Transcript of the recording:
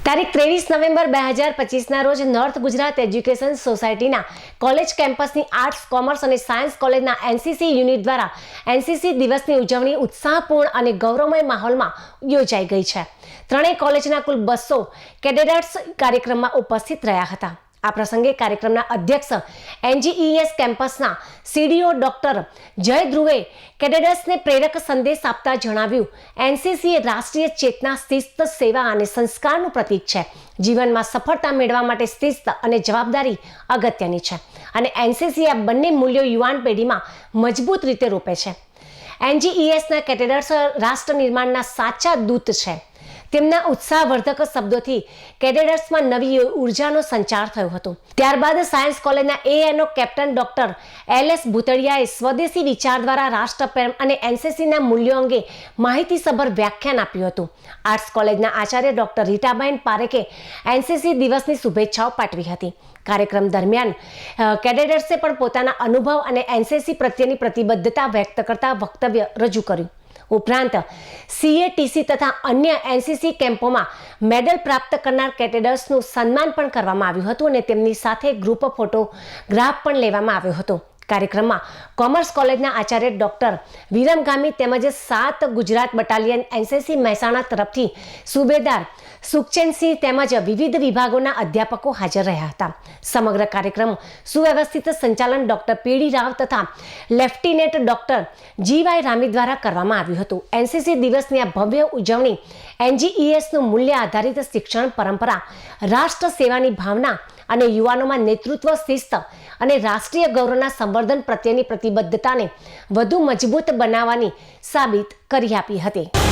તારીખ 23 નવેમ્બર 2025ના રોજ north Gujarat education સોસાયટીના કોલેજ કેમ્પસની આર્ટ્સ, કોમર્સ અને સાયન્સ કોલેજના એનસીસી યુનિટ દ્વારા એનસીસી દિવસની ઉજવણી ઉત્સાહપૂર્ણ અને ગૌરવમય માહોલમાં યોજાઈ ગઈ છે. ત્રણેય કોલેજના કુલ 200 કેડેટ્સ કાર્યક્રમમાં ઉપસ્થિત રહ્યા હતા. આ પ્રસંગે કાર્યક્રમના અધ્યક્ષ એનજીઈએસ કેમ્પસના સીડીઓ ડોક્ટર જય ધ્રુવે કેડેટ્સને પ્રેરક સંદેશ આપતા જણાવ્યું, એનસીસી એ રાષ્ટ્રીય ચેતના, શિસ્ત, સેવા અને સંસ્કારનું પ્રતીક છે. જીવનમાં સફળતા મેળવવા માટે શિસ્ત અને જવાબદારી અગત્યની છે અને એનસીસી આ બંને મૂલ્યો યુવાન પેઢીમાં મજબૂત રીતે રોપે છે. એનજીઈએસના કેડેટ્સ રાષ્ટ્ર નિર્માણના સાચા દૂત છે. તેમના ઉત્સાહવર્ધક શબ્દોથી કેડેટ્સમાં નવી ઉર્જાનો સંચાર થયો હતો. ત્યારબાદ સાયન્સ કોલેજના એએનઓ કેપ્ટન ડોક્ટર એલએસ ભૂતળિયાએ સ્વદેશી વિચાર દ્વારા રાષ્ટ્રપ્રેમ અને એનસીસીના મૂલ્યો અંગે માહિતીસભર વ્યાખ્યાન આપ્યું હતું. આર્ટ્સ કોલેજના આચાર્ય ડોક્ટર રીટાબેન પારેખે એનસીસી દિવસની શુભેચ્છાઓ પાઠવી હતી. કાર્યક્રમ દરમિયાન કેડેટ્સે પણ પોતાના અનુભવ અને એનસીસી પ્રત્યેની પ્રતિબદ્ધતા વ્યક્ત કરતા વક્તવ્ય રજૂ કર્યું. ઉપરાંત સીએટીસી તથા અન્ય એનસીસી કેમ્પોમાં મેડલ પ્રાપ્ત કરનાર કેડેટ્સનું સન્માન પણ કરવામાં આવ્યું હતું અને તેમની સાથે ગ્રુપ ફોટોગ્રાફ પણ લેવામાં આવ્યો હતો. કાર્યક્રમમાં કોમર્સ કોલેજના આચાર્ય ડોક્ટર વિરમગામી તેમજ 7 ગુજરાત બટાલિયન એનસીસી મહેસાણા તરફથી સુબેદાર સુખચેનસિંહ તેમજ વિવિધ વિભાગોના અધ્યાપકો હાજર રહ્યા હતા. સમગ્ર કાર્યક્રમ સુવ્યવસ્થિત સંચાલન ડોક્ટર પીડી રાવ તથા લેફ્ટિનેન્ટ ડોક્ટર જીવાય રામી દ્વારા કરવામાં આવ્યું હતું. એનસીસી દિવસની આ ભવ્ય ઉજવણી એનજીઈએસનું મૂલ્ય આધારિત શિક્ષણ પરંપરા, રાષ્ટ્ર સેવાની ભાવના અને યુવાનોમાં નેતૃત્વ, શિસ્ત અને રાષ્ટ્રીય ગૌરવના સંવર્ધન પ્રત્યેની પ્રતિબદ્ધતાને વધુ મજબૂત બનાવવાની સાબિત કરી આપી હતી.